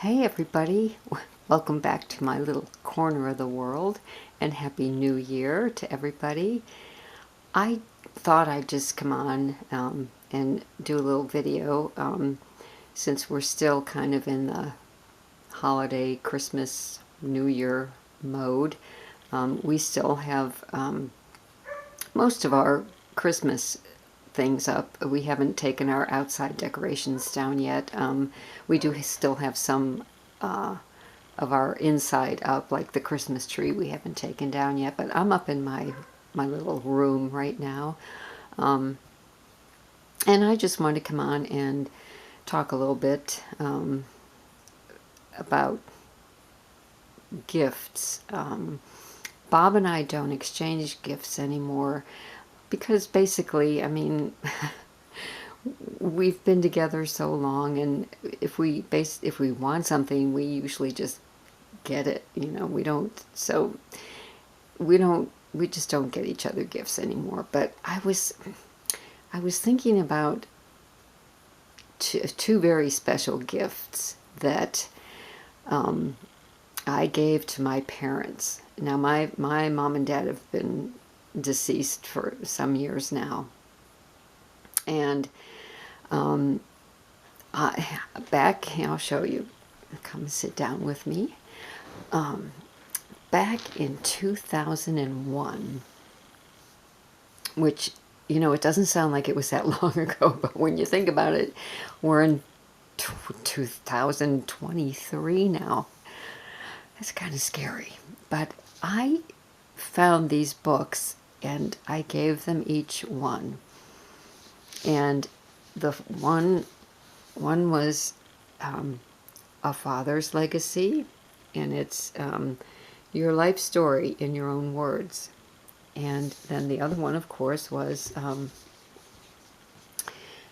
Hey everybody, welcome back to my little corner of the world and Happy New Year to everybody. I thought I'd just come on and do a little video since we're still kind of in the holiday Christmas New Year mode. We still have most of our Christmas things up. We haven't taken our outside decorations down yet. We do still have some of our inside up, like the Christmas tree we haven't taken down yet, but I'm up in my little room right now. And I just wanted to come on and talk a little bit about gifts. Bob and I don't exchange gifts anymore because basically, I mean, we've been together so long, and if we want something, we usually just get it. You know, we just don't get each other gifts anymore. But I was thinking about two very special gifts that I gave to my parents. Now, my mom and dad have been deceased for some years now, and I'll show you. Come sit down with me. Back in 2001, which, you know, it doesn't sound like it was that long ago, but when you think about it, we're in 2023 now. It's kind of scary. But I found these books and I gave them each one. And the one was A Father's Legacy, and it's your life story in your own words. And then the other one, of course, was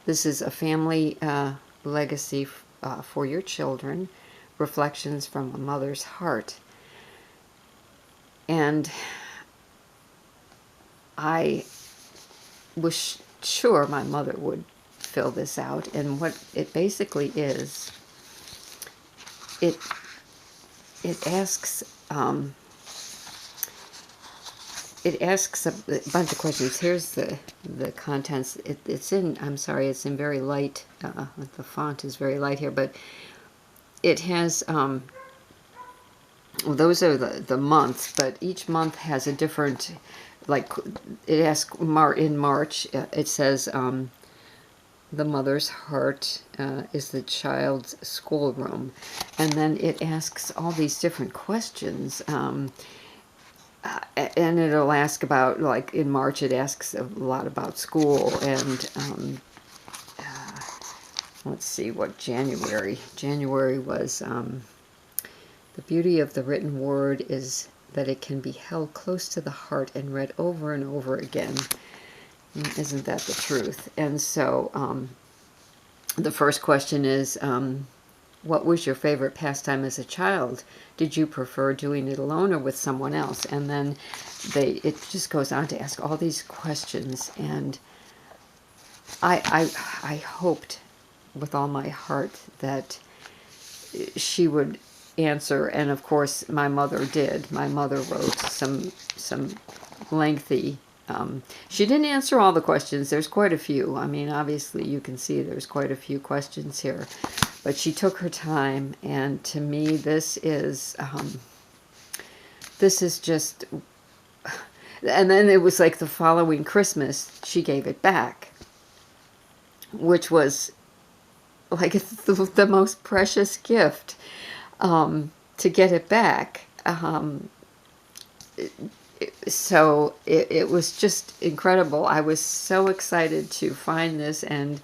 this is a family legacy for your children, reflections from a mother's heart. And I was sure my mother would fill this out, and what it basically is, it asks a bunch of questions. Here's the contents. It's in, I'm sorry, it's in very light, the font is very light here, but it has well, those are the months, but each month has a different, like, it asks in March, it says the mother's heart is the child's schoolroom. And then it asks all these different questions. And it'll ask about, like in March, it asks a lot about school. And let's see what January was. The beauty of the written word is that it can be held close to the heart and read over and over again. Isn't that the truth? And so the first question is, what was your favorite pastime as a child? Did you prefer doing it alone or with someone else? And then it just goes on to ask all these questions. And I hoped with all my heart that she would answer, and of course my mother did. My mother wrote some lengthy, she didn't answer all the questions. There's quite a few. I mean, obviously you can see there's quite a few questions here, but she took her time, and to me this is just, and then it was like the following Christmas she gave it back, which was like the most precious gift, to get it back. So it was just incredible. I was so excited to find this and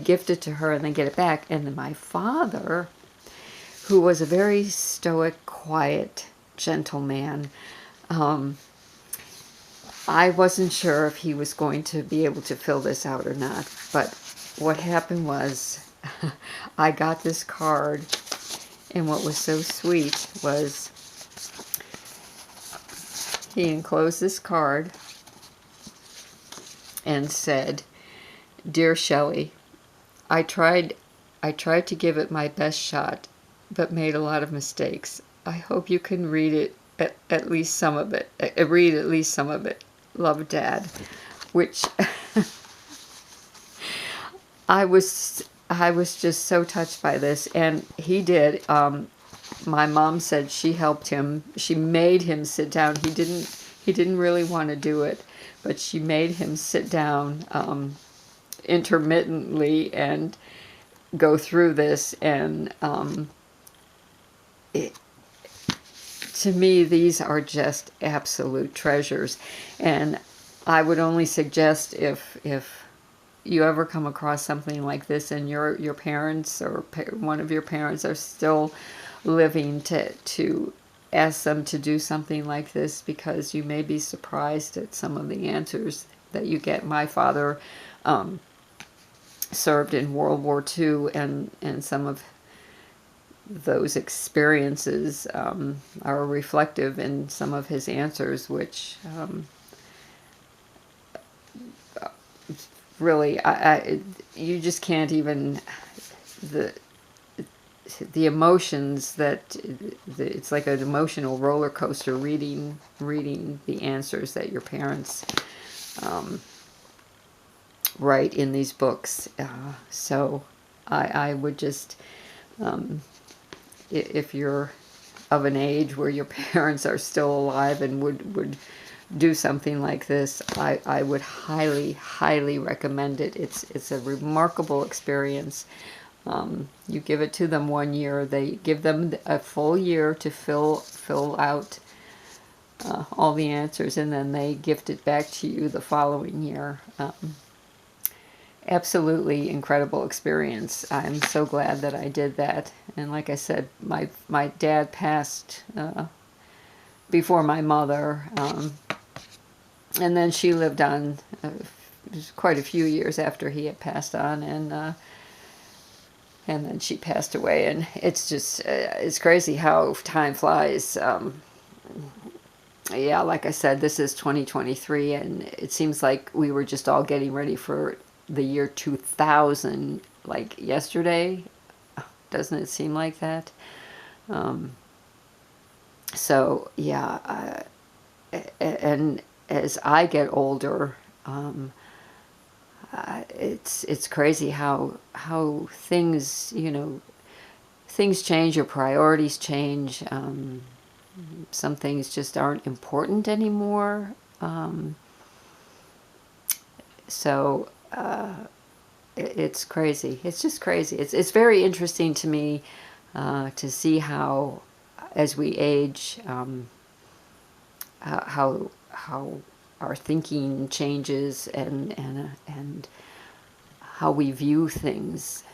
gift it to her and then get it back. And then my father, who was a very stoic, quiet, gentle man, I wasn't sure if he was going to be able to fill this out or not. But what happened was I got this card, and what was so sweet was he enclosed this card and said, "Dear Shelley, I tried to give it my best shot, but made a lot of mistakes. I hope you can read it, at least some of it. Read at least some of it. Love, Dad. Which I was just so touched by this, and he did. My mom said she helped him. She made him sit down. He didn't really want to do it, but she made him sit down intermittently and go through this. And to me, these are just absolute treasures. And I would only suggest if you ever come across something like this and your parents or one of your parents are still living, to ask them to do something like this, because you may be surprised at some of the answers that you get. My father served in World War II, and some of those experiences are reflective in some of his answers, which really, you just can't even, the emotions that, it's like an emotional roller coaster reading the answers that your parents write in these books. So I would just, if you're of an age where your parents are still alive and would do something like this, I would highly recommend it. It's a remarkable experience. You give it to them 1 year, they give them a full year to fill out all the answers, and then they gift it back to you the following year. Absolutely incredible experience. I'm so glad that I did that. And like I said, my dad passed before my mother, and then she lived on quite a few years after he had passed on, and then she passed away. And it's just it's crazy how time flies. Yeah, like I said, this is 2023, and it seems like we were just all getting ready for the year 2000, like yesterday. Doesn't it seem like that? So yeah, and as I get older, it's crazy how things, things change, your priorities change. Some things just aren't important anymore. So it's crazy. It's just crazy. It's very interesting to me to see how, as we age, how our thinking changes, and how we view things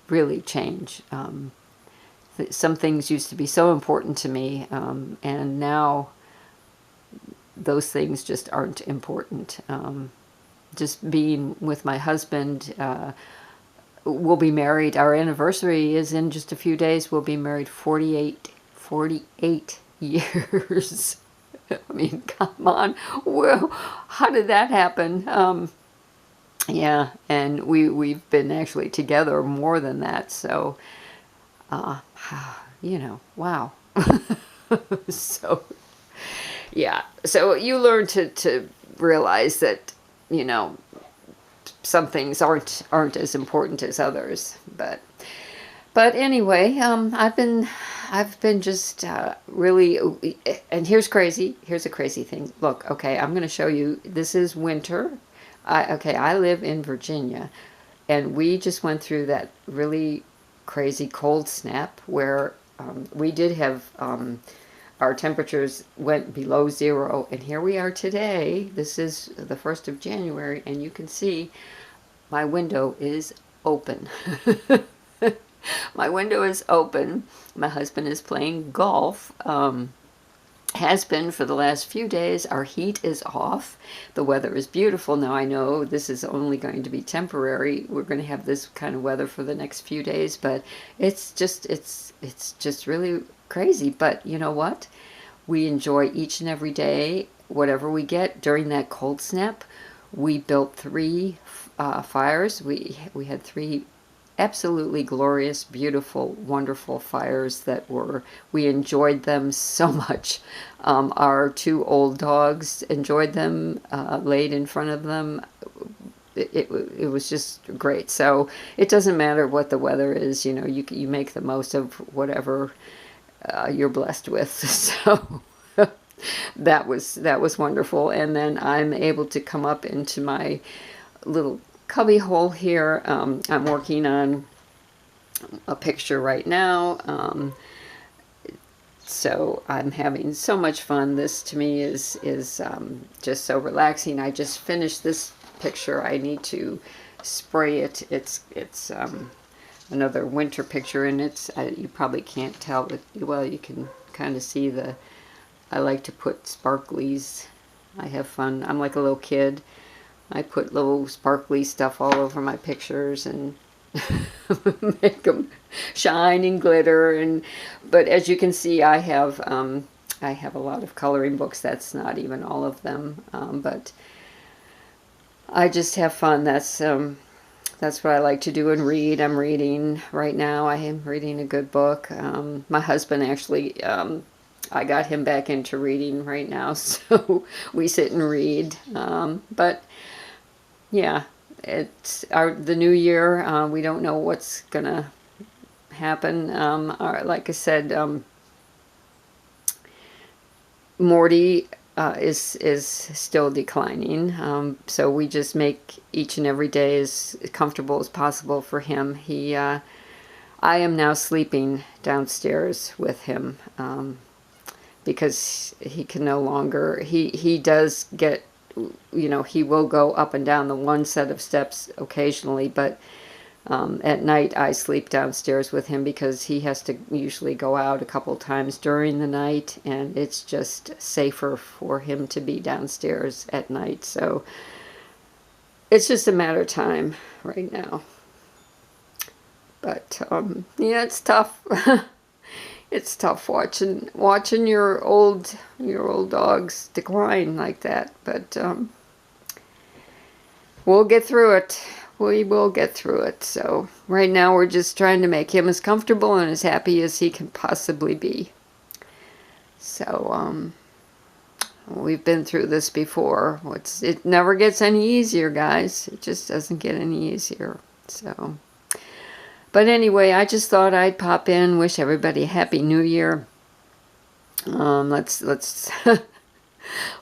really change. Some things used to be so important to me, and now those things just aren't important. Just being with my husband, we'll be married. Our anniversary is in just a few days. We'll be married 48 years. I mean, come on. Well, how did that happen? Yeah, and we've been actually together more than that. So, wow. So, yeah. So you learn to realize that, some things aren't as important as others. But anyway, I've been just really, and here's a crazy thing. Look, okay, I'm going to show you. This is winter. I live in Virginia, and we just went through that really crazy cold snap where we did have our temperatures went below zero, and here we are today. This is the 1st of January, and you can see my window is open. My window is open. My husband is playing golf. Has been for the last few days. Our heat is off. The weather is beautiful. Now I know this is only going to be temporary. We're going to have this kind of weather for the next few days, but it's just really crazy. But you know what? We enjoy each and every day, whatever we get. During that cold snap, we built 3 fires. We had 3 absolutely glorious, beautiful, wonderful fires that we enjoyed them so much. Our two old dogs enjoyed them, laid in front of them. It was just great. So it doesn't matter what the weather is, you know, you make the most of whatever you're blessed with. So that was wonderful. And then I'm able to come up into my little cubby hole here. I'm working on a picture right now. So I'm having so much fun. This to me is just so relaxing. I just finished this picture. I need to spray it. It's another winter picture, and you probably can't tell, but well, you can kind of see I like to put sparklies. I have fun. I'm like a little kid. I put little sparkly stuff all over my pictures and make them shine and glitter. But as you can see, I have a lot of coloring books. That's not even all of them, but I just have fun. That's what I like to do and read. I'm reading right now. I am reading a good book. My husband actually, I got him back into reading right now, so we sit and read. But yeah, it's the new year. We don't know what's gonna happen. Like I said, Morty is still declining. So we just make each and every day as comfortable as possible for him. I am now sleeping downstairs with him because he can no longer. He does get, you know, he will go up and down the one set of steps occasionally, but at night I sleep downstairs with him because he has to usually go out a couple times during the night, and it's just safer for him to be downstairs at night. So it's just a matter of time right now. But yeah, it's tough. It's tough watching your old dogs decline like that, but we'll get through it. We will get through it. So right now we're just trying to make him as comfortable and as happy as he can possibly be. So we've been through this before. It never gets any easier, guys. It just doesn't get any easier. So. But anyway, I just thought I'd pop in, wish everybody a Happy New Year. Let's let's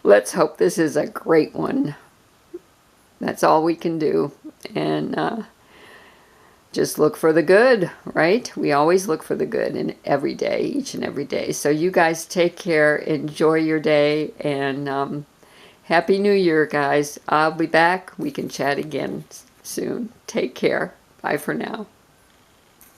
hope this is a great one. That's all we can do, and just look for the good, right? We always look for the good in every day, each and every day. So you guys take care, enjoy your day, and Happy New Year, guys. I'll be back. We can chat again soon. Take care. Bye for now.